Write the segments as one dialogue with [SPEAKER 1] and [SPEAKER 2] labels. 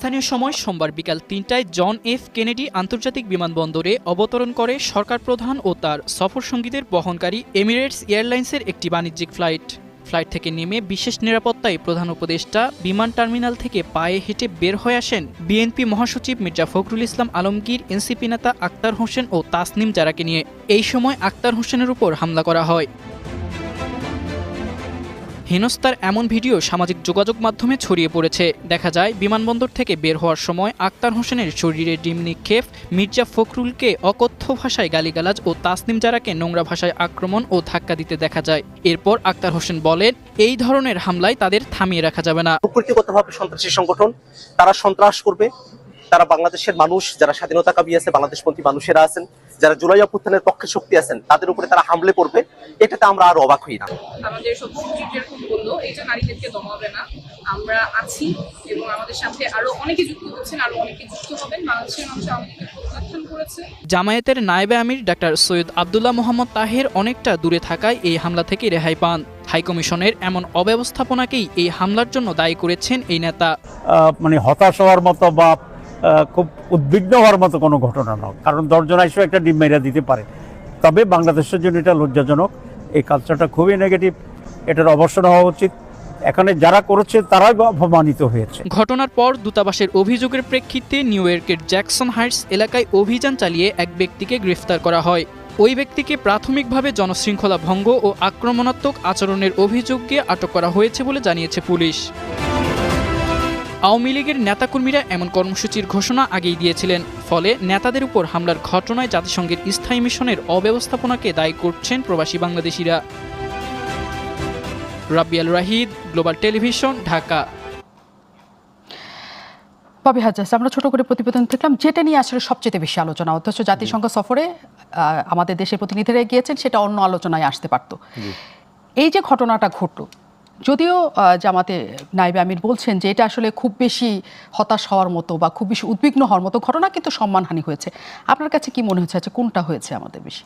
[SPEAKER 1] স্থানীয় সময় সোমবার বিকাল ৩টায় জন এফ কেনেডি আন্তর্জাতিক বিমানবন্দরে অবতরণ করে সরকার প্রধান ও তার সফরসঙ্গীদের বহনকারী এমিরেটস এয়ারলাইন্সের একটি বাণিজ্যিক ফ্লাইট থেকে নেমে বিশেষ নিরাপত্তায় প্রধান উপদেষ্টা বিমান টার্মিনাল থেকে পায়ে হেঁটে বের হয়ে আসেন বিএনপি মহাসচিব মির্জা ফখরুল ইসলাম আলমগীর, এনসিপি নেতা আক্তার হোসেন ও তাসনিম জারাকে নিয়ে। এই সময় আক্তার হোসেনের উপর হামলা করা হয়। হেনস্থার এমন ভিডিও সামাজিক যোগাযোগ মাধ্যমে ছড়িয়ে পড়েছে। দেখা যায় বিমানবন্দর থেকে বের হওয়ার সময় আক্তার হোসেনের শরীরে ডিম নিক্ষেপ, মির্জা ফখরুলকে অকথ্য ভাষায় গালিগালাজ ও তাসনিম জারাকে নোংরা ভাষায় আক্রমণ ও ধাক্কা দিতে দেখা যায়। এরপর আক্তার হোসেন বলেন, এই ধরনের হামলায় তাদের থামিয়ে রাখা যাবে না।
[SPEAKER 2] প্রকৃতিগতভাবে সন্ত্রাসী সংগঠন, তারা সন্ত্রাস করবে। তারা বাংলাদেশের মানুষ, যারা স্বাধীনতাকামী আছে, বাংলাদেশপন্থী মানুষেরা আছেন, যারা জুলাই অভ্যুত্থানের পক্ষে শক্তি আছেন, তাদের উপরে তারা হামলে করবে। এটাতে আমরা আর অবাক হই না।
[SPEAKER 3] আমাদের সবচেয়ে যেরকম বললো, এটা নারীদেরকে দমাবে না। আমরা আছি এবং আমাদের সাথে আরো অনেকে যুক্ত হচ্ছেন, আরো অনেকে যুক্ত হবেন। বাংলাদেশের মানুষ আমাদেরকে প্রত্যাখ্যান করেছে।
[SPEAKER 1] জামায়াতের নায়েবে আমির ডাক্তার সৈয়দ আব্দুল্লাহ মোহাম্মদ তাহের অনেকটা দূরে থাকায় এই হামলা থেকে রেহাই পান। হাইকমিশনের এমন অব্যবস্থাপনাকেই এই হামলার জন্য দায়ী করেছেন এই নেতা।
[SPEAKER 4] হতাশ হওয়ার মতো বা খুব উদ্বিগ্ন হওয়ার মতো কোনো ঘটনা নয়, কারণ 10 জন এসে একটা ডিম মেরা দিতে পারে। তবে বাংলাদেশের জন্য এটা লজ্জাজনক। এই কালচারটা খুবই নেগেটিভ, এটার অবসর হওয়া উচিত। এখানে যারা করেছে তারাই অপমানিত হয়েছে।
[SPEAKER 1] ঘটনার পর দূতাবাসের অভিযোগের প্রেক্ষিতে নিউ ইয়র্কের জ্যাকসন হাইটস এলাকায় অভিযান চালিয়ে এক ব্যক্তিকে গ্রেফতার করা হয়। ওই ব্যক্তিকে প্রাথমিকভাবে জনশৃঙ্খলা ভঙ্গ ও আক্রমণাত্মক আচরণের অভিযোগে আটক করা হয়েছে বলে জানিয়েছে পুলিশ। আওয়ামী লীগের নেতাকর্মীরা এমন কর্মসূচির ঘোষণা আগেই দিয়েছিলেন। ফলে নেতাদের উপর হামলার ঘটনায় জাতিসংঘের স্থায়ী মিশনের অব্যবস্থাপনাকে দায়ী করছেন প্রবাসী বাংলাদেশিরা। রাবিয়াল রাহিদ, গ্লোবাল টেলিভিশন, ঢাকা।
[SPEAKER 5] ববি হাজ্জাজ, আমরা ছোট করে প্রতিবেদন দেখলাম যেটা নিয়ে আসলে সবচেয়ে বেশি আলোচনা, অথচ জাতিসংঘ সফরে আমাদের দেশের প্রতিনিধিরা গিয়েছেন, সেটা অন্য আলোচনায় আসতে পারত। এই যে ঘটনাটা ঘটল, যদিও জামাতে নায়েবে আমির বলছেন যে এটা আসলে খুব বেশি হতাশ হওয়ার মতো বা খুব বেশি উদ্বিগ্ন হওয়ার মতো ঘটনা, কিন্তু সম্মানহানি হয়েছে। আপনার কাছে কি মনে হচ্ছে কোনটা হয়েছে আমাদের বেশি?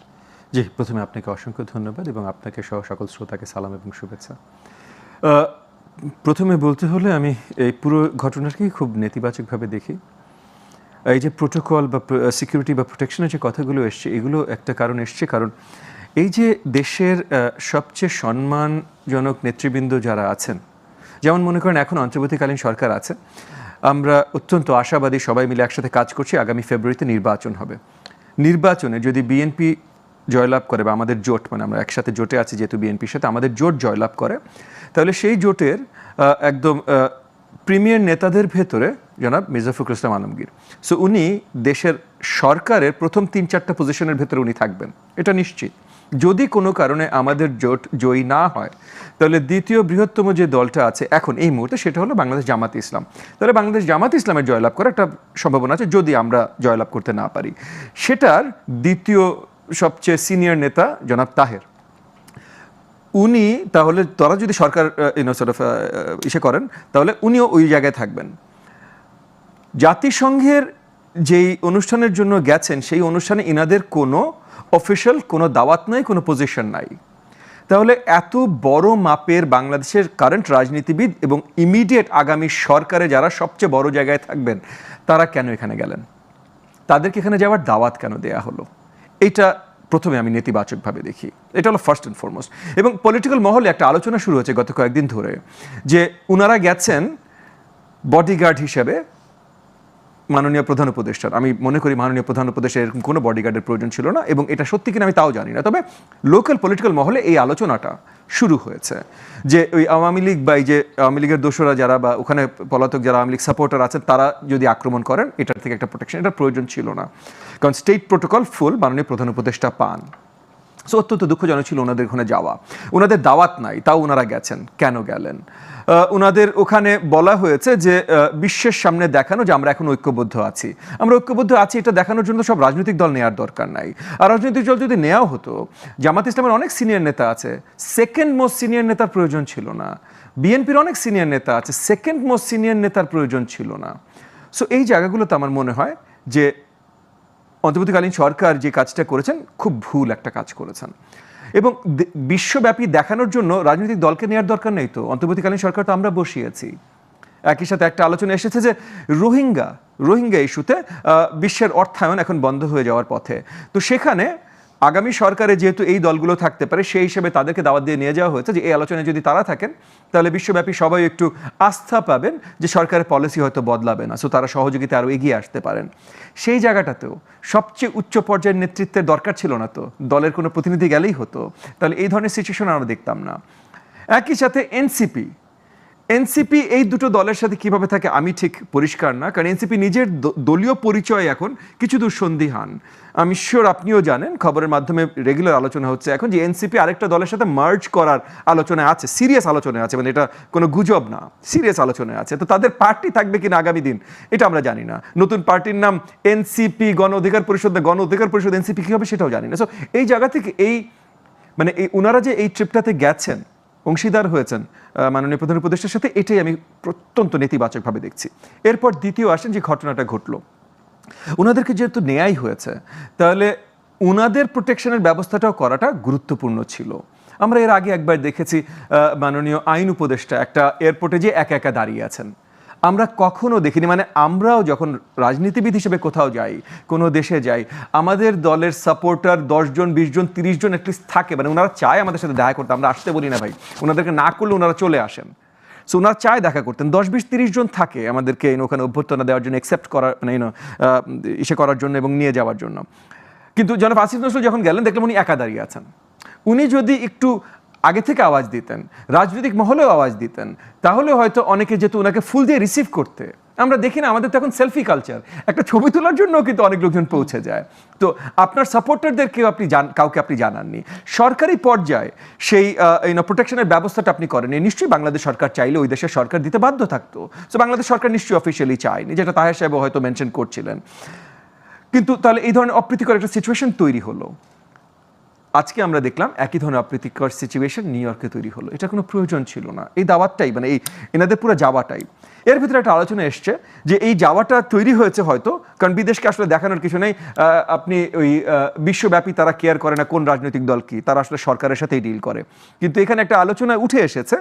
[SPEAKER 6] জি, প্রথমে আপনাকে অসংখ্য ধন্যবাদ এবং আপনাকে সহ সকল শ্রোতাকে সালাম এবং শুভেচ্ছা। প্রথমে বলতে হলে আমি এই পুরো ঘটনাকেই খুব নেতিবাচকভাবে দেখি। এই যে প্রোটোকল বা সিকিউরিটি বা প্রোটেকশনের যে কথাগুলো এসছে, এগুলো একটা কারণ এসছে, কারণ এই যে দেশের সবচেয়ে সম্মানজনক নেতৃবৃন্দ যারা আছেন, যেমন মনে করেন এখন অন্তর্বর্তীকালীন সরকার আছে, আমরা অত্যন্ত আশাবাদী, সবাই মিলে একসাথে কাজ করছি, আগামী ফেব্রুয়ারিতে নির্বাচন হবে। নির্বাচনে যদি বিএনপি জয়লাভ করে বা আমাদের জোট, আমরা একসাথে জোটে আছি যেহেতু বিএনপির সাথে, আমাদের জোট জয়লাভ করে, তাহলে সেই জোটের একদম প্রিমিয়ার নেতাদের ভেতরে জনাব মির্জা ফখরুল ইসলাম আলমগীর। সো উনি দেশের সরকারের প্রথম 3-4টা পজিশনের ভেতরে উনি থাকবেন, এটা নিশ্চিত। যদি কোনো কারণে আমাদের জোট জয়ী না হয়, তাহলে দ্বিতীয় বৃহত্তম যে দলটা আছে এখন এই মুহূর্তে, সেটা হলো বাংলাদেশ জামাত ইসলাম। তাহলে বাংলাদেশ জামাত ইসলামের জয়লাভ করার একটা সম্ভাবনা আছে যদি আমরা জয়লাভ করতে না পারি। সেটার দ্বিতীয় সবচেয়ে সিনিয়র নেতা জনাব তাহের, উনি তাহলে তারা যদি সরকার ইসে করেন, তাহলে উনিও ওই জায়গায় থাকবেন। জাতিসংঘের যেই অনুষ্ঠানের জন্য গেছেন, সেই অনুষ্ঠানে ইনাদের কোনো অফিসিয়াল কোনো দাওয়াত নাই, কোনো পজিশন নাই। তাহলে এত বড় মাপের বাংলাদেশের কারেন্ট রাজনীতিবিদ এবং ইমিডিয়েট আগামী সরকারে যারা সবচেয়ে বড় জায়গায় থাকবেন, তারা কেন এখানে গেলেন? তাদেরকে এখানে যাওয়ার দাওয়াত কেন দেয়া হলো? এটা প্রথমে আমি নেতিবাচকভাবে দেখি। এটা হলো ফার্স্ট অ্যান্ড ফরমোস্ট। এবং পলিটিক্যাল মহলে একটা আলোচনা শুরু হয়েছে গত কয়েকদিন ধরে, যে উনারা গেছেন বডিগার্ড হিসেবে মাননীয় প্রধান উপদেষ্টার। আমি মনে করি মাননীয় প্রধান উপদেষ্টার এরকম কোনো বডিগার্ডের প্রয়োজন ছিল না, এবং এটা সত্যি কিনা আমি তাও জানি না। তবে লোকাল পলিটিক্যাল মহলে এই আলোচনাটা শুরু হয়েছে যে ওই আওয়ামী লীগ বা এই যে আওয়ামী লীগের দোসরা যারা বা ওখানে পলাতক যারা আওয়ামী লীগ সাপোর্টার আছেন, তারা যদি আক্রমণ করেন, এটার থেকে একটা প্রোটেকশন, এটার প্রয়োজন ছিল না, কারণ স্টেট প্রোটোকল ফুল মাননীয় প্রধান উপদেষ্টা পান। সো অত্যন্ত দুঃখজনক ছিল ওনাদের ওখানে যাওয়া। ওনাদের দাওয়াত নাই, তাও ওনারা গেছেন। কেন গেলেন? ওনাদের ওখানে বলা হয়েছে যে বিশ্বের সামনে দেখানো যে আমরা এখন ঐক্যবদ্ধ আছি। আমরা ঐক্যবদ্ধ আছি এটা দেখানোর জন্য সব রাজনৈতিক দল নেওয়ার দরকার নাই। আর রাজনৈতিক দল যদি নেওয়া হতো, জামাত ইসলামের অনেক সিনিয়র নেতা আছে, সেকেন্ড মোস্ট সিনিয়র নেতার প্রয়োজন ছিল না। বিএনপির অনেক সিনিয়র নেতা আছে, সেকেন্ড মোস্ট সিনিয়র নেতার প্রয়োজন ছিল না। সো এই জায়গাগুলোতে আমার মনে হয় যে অন্তর্বর্তীকালীন সরকার যে কাজটা করেছেন, খুব ভুল একটা কাজ করেছেন। এবং বিশ্বব্যাপী দেখানোর জন্য রাজনৈতিক দলকে নেওয়ার দরকার নেই তো। অন্তর্বর্তীকালীন সরকার তো আমরা বসিয়েছি, একই সাথে একটা আলোচনা এসেছে যে রোহিঙ্গা ইস্যুতে বিশ্বের অর্থায়ন এখন বন্ধ হয়ে যাওয়ার পথে। তো সেখানে আগামী সরকারে যেহেতু এই দলগুলো থাকতে পারে, সেই হিসেবে তাদেরকে দাওয়াত দিয়ে নিয়ে যাওয়া হয়েছে যে এই আলোচনায় যদি তারা থাকেন তাহলে বিশ্বব্যাপী সবাই একটু আস্থা পাবেন যে সরকারের পলিসি হয়তো বদলাবে না, সো তারা সহযোগিতা আরও এগিয়ে আসতে পারেন। সেই জায়গাটাতেও সবচেয়ে উচ্চ পর্যায়ের নেতৃত্বের দরকার ছিল না, তো দলের কোনো প্রতিনিধি গেলেই হতো, তাহলে এই ধরনের সিচুয়েশন আমরা দেখতাম না। একই সাথে এনসিপি এই দুটো দলের সাথে কিভাবে থাকে আমি ঠিক পরিষ্কার না, কারণ এনসিপি নিজের দলীয় পরিচয় এখন কিছু দূর সন্দিহান। আমি শিওর আপনিও জানেন, খবরের মাধ্যমে রেগুলার আলোচনা হচ্ছে এখন যে এনসিপি আরেকটা দলের সাথে মার্জ করার আলোচনায় আছে, সিরিয়াস আলোচনায় আছে, মানে এটা কোনো গুজব না, সিরিয়াস আলোচনায় আছে। তো তাদের পার্টি থাকবে কিনা আগামী দিন এটা আমরা জানি না। নতুন পার্টির নাম এনসিপি গণ অধিকার পরিষদ এনসিপি কী হবে সেটাও জানি না। সো এই জায়গা থেকে ওনারা যে এই ট্রিপটাতে গেছেন, অংশীদার হয়েছেন মাননীয় প্রধান উপদেষ্টার সাথে, এটাই আমি অত্যন্ত নেতিবাচকভাবে দেখছি। এরপর দ্বিতীয় আসেন যে ঘটনাটা ঘটলো, ওনাদেরকে যেহেতু নেয়াই হয়েছে তাহলে ওনাদের প্রোটেকশনের ব্যবস্থাটাও করাটা গুরুত্বপূর্ণ ছিল। আমরা এর আগে একবার দেখেছি মাননীয় আইন উপদেষ্টা একটা এয়ারপোর্টে যে একা একা দাঁড়িয়ে আছেন, আমরা কখনো দেখিনি। মানে আমরাও যখন রাজনীতিবিদ হিসেবে কোথাও যাই, কোনো দেশে যাই, আমাদের দলের সাপোর্টার 10 জন 20 জন 30 জন অ্যাটলিস্ট থাকে, মানে ওনারা চায় আমাদের সাথে দেখা করতে, আমরা আসতে বলি না ভাই, ওনাদেরকে না করলে ওনারা চলে আসেন। সো ওনারা চায় দেখা করতেন, 10-20-30 জন থাকে আমাদেরকে ওখানে অভ্যর্থনা দেওয়ার জন্য, অ্যাকসেপ্ট করার মানে ইসে করার জন্য এবং নিয়ে যাওয়ার জন্য। কিন্তু জনাব আসিফ নজরুল যখন গেলেন দেখলাম উনি একা দাঁড়িয়ে আছেন। উনি যদি একটু আগে থেকে আওয়াজ দিতেন, রাজনৈতিক মহলেও আওয়াজ দিতেন, তাহলে হয়তো অনেকে যেত ওনাকে ফুল দিয়ে রিসিভ করতে। আমরা দেখি না, আমাদের তো এখন সেলফি কালচার, একটা ছবি তোলার জন্য কিন্তু অনেক লোকজন পৌঁছে যায়। তো আপনার সাপোর্টারদেরকেও কাউকে আপনি জানাননি। সরকারি পর্যায়ে সেই প্রোটেকশনের ব্যবস্থাটা আপনি করেননি। নিশ্চয়ই বাংলাদেশ সরকার চাইলে ওই দেশের সরকার দিতে বাধ্য থাকতো, তো বাংলাদেশ সরকার নিশ্চয়ই অফিসিয়ালি চায়নি, যেটা তাহের সাহেব হয়তো মেনশন করছিলেন। কিন্তু তাহলে এই ধরনের অপ্রীতিকর একটা সিচুয়েশন তৈরি হলো। আজকে আমরা দেখলাম একই ধরনের অপ্রীতিকর সিচুয়েশন নিউ ইয়র্কে তৈরি হলো। এটা কোনো প্রয়োজন ছিল না, এই দাওয়াতটাই মানে এনাদের পুরো যাওয়াটাই। এর ভিতরে একটা আলোচনা এসছে যে এই যাওয়াটা তৈরি হয়েছে হয়তো কারণ বিদেশকে আসলে দেখানোর কিছু নেই, আপনি ওই বিশ্বব্যাপী তারা কেয়ার করে না কোন রাজনৈতিক দল কি, তারা আসলে সরকারের সাথেই ডিল করে। কিন্তু এখানে একটা আলোচনা উঠে এসেছে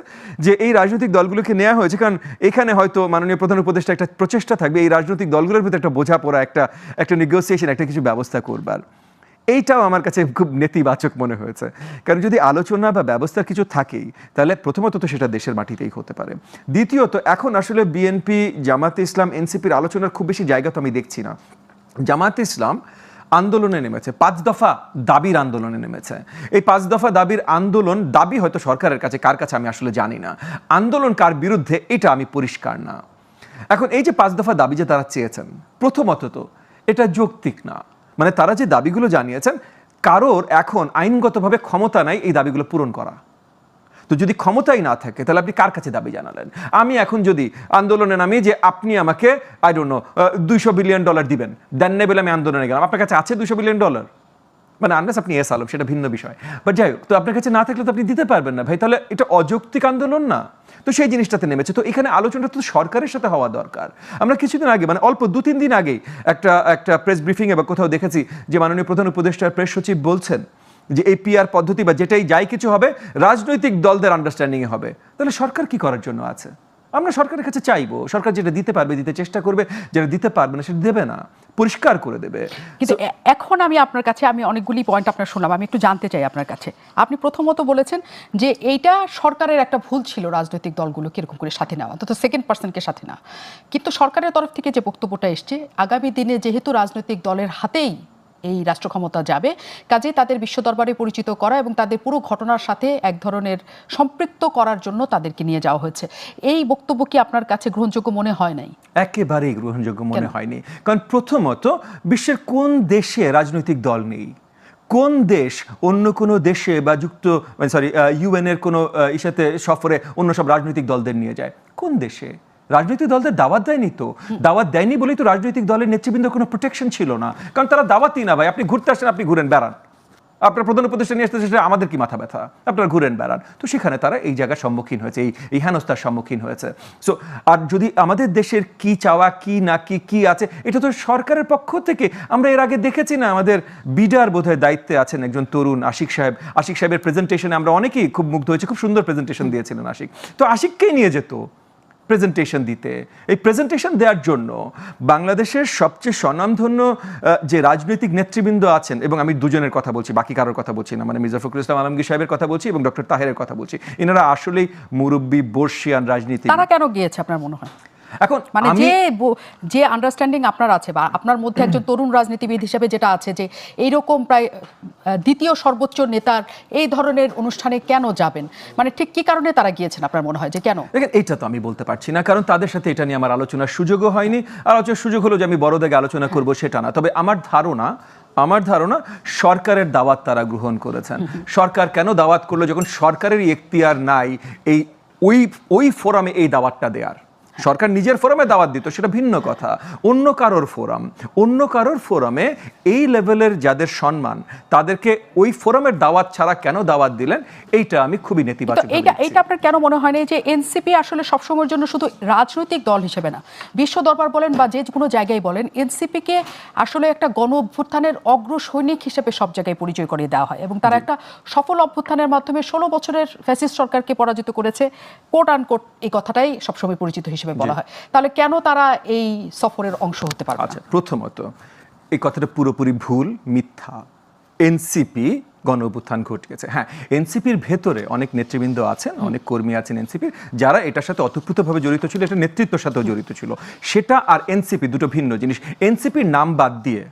[SPEAKER 6] যে এই রাজনৈতিক দলগুলোকে নেওয়া হয়েছে কারণ এখানে হয়তো মাননীয় প্রধান উপদেষ্টা একটা প্রচেষ্টা থাকবে এই রাজনৈতিক দলগুলোর ভিতরে একটা বোঝাপড়া, একটা নেগোসিয়েশন, একটা কিছু ব্যবস্থা করবার। এইটাও আমার কাছে খুব নেতিবাচক মনে হয়েছে, কারণ যদি আলোচনা বা ব্যবস্থা কিছু থাকেই তাহলে প্রথমত তো সেটা দেশের মাটিতেই হতে পারে। দ্বিতীয়ত এখন আসলে বিএনপি, জামাতে ইসলাম, এনসিপির আলোচনার খুব বেশি জায়গা তো আমি দেখছি না। জামাতে ইসলাম আন্দোলনে নেমেছে, 5 দফা দাবির আন্দোলনে নেমেছে। এই 5 দফা দাবির দাবি হয়তো সরকারের কাছে, কার কাছে আমি আসলে জানি না, আন্দোলন কার বিরুদ্ধে এটা আমি পরিষ্কার না। এখন এই যে 5 দফা দাবি যে তারা চেয়েছেন, প্রথমত তো এটা যৌক্তিক না। মানে তারা যে দাবিগুলো জানিয়েছেন, কারোর এখন আইনগতভাবে ক্ষমতা নাই এই দাবিগুলো পূরণ করা। তো যদি ক্ষমতাই না থাকে তাহলে আপনি কার কাছে দাবি জানালেন? আমি এখন যদি আন্দোলনে নামি যে আপনি আমাকে $200 বিলিয়ন দিবেন, দেন নেই বলে আমি আন্দোলনে গেলাম, আপনার কাছে আছে $200 বিলিয়ন? মানে আনলেস আপনি এস আলম, সেটা ভিন্ন বিষয়। বাট যাই হোক, তো আপনার কাছে না থাকলে তো আপনি দিতে পারবেন না ভাই, তাহলে এটা অযৌক্তিক আন্দোলন না? তো সেই জিনিসটাতে নেমেছে। তো এখানে আলোচনাটা তো সরকারের সাথে হওয়া দরকার। আমরা কিছুদিন আগে মানে অল্প 2-3 দিন আগেই একটা প্রেস ব্রিফিং এ বা কোথাও দেখেছি যে মাননীয় প্রধান উপদেষ্টার প্রেস সচিব বলছেন যে এই পিআর পদ্ধতি বা যেটাই যাই কিছু হবে রাজনৈতিক দলদের আন্ডারস্ট্যান্ডিং এ হবে। তাহলে সরকার কি করার জন্য আছে? আমরা সরকারের কাছে চাইবো, সরকার যেটা দিতে পারবে দিতে চেষ্টা করবে, যেটা দিতে পারবে না সেটা দেবে না, পরিষ্কার করে দেবে।
[SPEAKER 5] কিন্তু এখন আমি আপনার কাছে অনেকগুলি পয়েন্ট আপনার শুনলাম, আমি একটু জানতে চাই আপনার কাছে। আপনি প্রথমত বলেছেন যে এইটা সরকারের একটা ভুল ছিল রাজনৈতিক দলগুলোকে এরকম করে সাথে নেওয়া, অন্তত সেকেন্ড পার্সনকে সাথে নেওয়া। কিন্তু সরকারের তরফ থেকে যে বক্তব্যটা এসছে, আগামী দিনে যেহেতু রাজনৈতিক দলের হাতেই এই রাষ্ট্র ক্ষমতা যাবে, কাজে তাদের বিশ্ব দরবারে পরিচিত করা এবং তাদের পুরো ঘটনার সাথে এক ধরনের সম্পৃক্ত করার জন্য তাদেরকে নিয়ে যাওয়া হয়েছে। এই বক্তব্য কি আপনার কাছে গ্রহণযোগ্য মনে হয় নাই?
[SPEAKER 6] একেবারেই গ্রহণযোগ্য মনে হয়নি। কারণ প্রথমত বিশ্বের কোন দেশে রাজনৈতিক দল নেই? কোন দেশ অন্য কোনো দেশে বা ইউএন এর কোনো ইসাতে সফরে অন্য সব রাজনৈতিক দলদের নিয়ে যায়? কোন দেশে? রাজনৈতিক দলদের দাওয়াত দেয়নি তো। দাওয়াত দেয়নি বলেই তো রাজনৈতিক দলের নেতৃবৃন্দ কোনো প্রোটেকশন ছিল না, কারণ তারা দাওয়াতই না ভাই। আপনি ঘুরতে আসেন, আপনি ঘুরেন বেড়ান, আপনার প্রধান উপদেষ্টা নিয়ে আসতে আমাদের কি মাথা ব্যথা? আপনারা ঘুরেন বেড়ান। তো সেখানে তারা এই জায়গার সম্মুখীন হয়েছে, এই হেনস্থার সম্মুখীন হয়েছে। সো আর যদি আমাদের দেশের কি চাওয়া, কি না কি আছে, এটা তো সরকারের পক্ষ থেকে আমরা এর আগে দেখেছি না। আমাদের বিডার বোধহয় দায়িত্বে আছেন একজন তরুণ আশিক সাহেবের প্রেজেন্টেশনে আমরা অনেকেই খুব মুগ্ধ হয়েছে, খুব সুন্দর প্রেজেন্টেশন দিয়েছিলেন আশিক। তো আশিককেই নিয়ে যেত, প্রেজেন্টেশন দিতে। এই প্রেজেন্টেশন দেওয়ার জন্য বাংলাদেশের সবচেয়ে স্বনামধন্য যে রাজনৈতিক নেতৃবৃন্দ আছেন, এবং আমি দুজনের কথা বলছি, বাকি কারোর কথা বলছি না, মানে মির্জা ফখরুল ইসলাম আলমগীর সাহেবের কথা বলছি এবং ডক্টর তাহেরের কথা বলছি, এনারা আসলেই মুরব্বী বর্ষিয়ান রাজনীতি।
[SPEAKER 5] তারা কেন গিয়েছে আপনার মনে হয়?
[SPEAKER 6] এখন
[SPEAKER 5] মানে যে আন্ডারস্ট্যান্ডিং আপনার আছে বা আপনার মধ্যে একজন তরুণ রাজনীতিবিদ হিসেবে যেটা আছে, যে এইরকম প্রায় দ্বিতীয় সর্বোচ্চ নেতার এই ধরনের অনুষ্ঠানে কেন যাবেন, মানে ঠিক কি কারণে তারা গিয়েছেন আপনার মনে হয় যে কেন?
[SPEAKER 6] দেখেন, এইটা তো আমি বলতে পারছি না, কারণ তাদের সাথে এটা নিয়ে আমার আলোচনার সুযোগও হয়নি। আলোচনার সুযোগ হলো যে আমি বড় দাগে আলোচনা করব সেটা না, তবে আমার ধারণা সরকারের দাওয়াত তারা গ্রহণ করেছেন। সরকার কেন দাওয়াত করলো যখন সরকারের এখতিয়ার নাই এই ওই ফোরামে এই দাওয়াতটা দেওয়ার? সরকার নিজের ফোরামে দাওয়াত দিত, সেটা ভিন্ন কথা। অন্য কারোর ফোরামে এই লেভেলের যাদের সম্মান, তাদেরকে ওই ফোরামের দাওয়াত ছাড়া কেন দাওয়াত দিলেন, এইটা আমি খুবই নেতিবাচক।
[SPEAKER 5] এইটা আপনার কেন মনে হয় না যে এনসিপি আসলে সবসময়ের জন্য শুধু রাজনৈতিক দল হিসেবে না, বিশ্ব দরবার বলেন বা যে কোনো জায়গায় বলেন, এনসিপিকে আসলে একটা গণ অভ্যুত্থানের অগ্রসৈনিক হিসেবে সব জায়গায় পরিচয় করিয়ে দেওয়া হয়, এবং তারা একটা সফল অভ্যুত্থানের মাধ্যমে 16 বছরের ফ্যাসিস্ট সরকারকে পরাজিত করেছে, কোট আন কোট এই কথাটাই সবসময় পরিচিত হিসেবে বলা হয়। তাহলে কেন তারা এই সফরের অংশ হতে পারবে?
[SPEAKER 6] আচ্ছা, প্রথমত এই কথাটা পুরোপুরি ভুল, মিথ্যা। এনসিপি গণ অভ্যুত্থান ঘটিয়েছে। হ্যাঁ, এনসিপির ভেতরে অনেক নেতৃবৃন্দ আছেন, অনেক কর্মী আছেন এনসিপির, যারা এটার সাথে অতপ্রুতভাবে জড়িত ছিল, এটা নেতৃত্বের সাথেও জড়িত ছিল। সেটা আর এনসিপি দুটো ভিন্ন জিনিস। এনসিপির নাম বাদ দিয়ে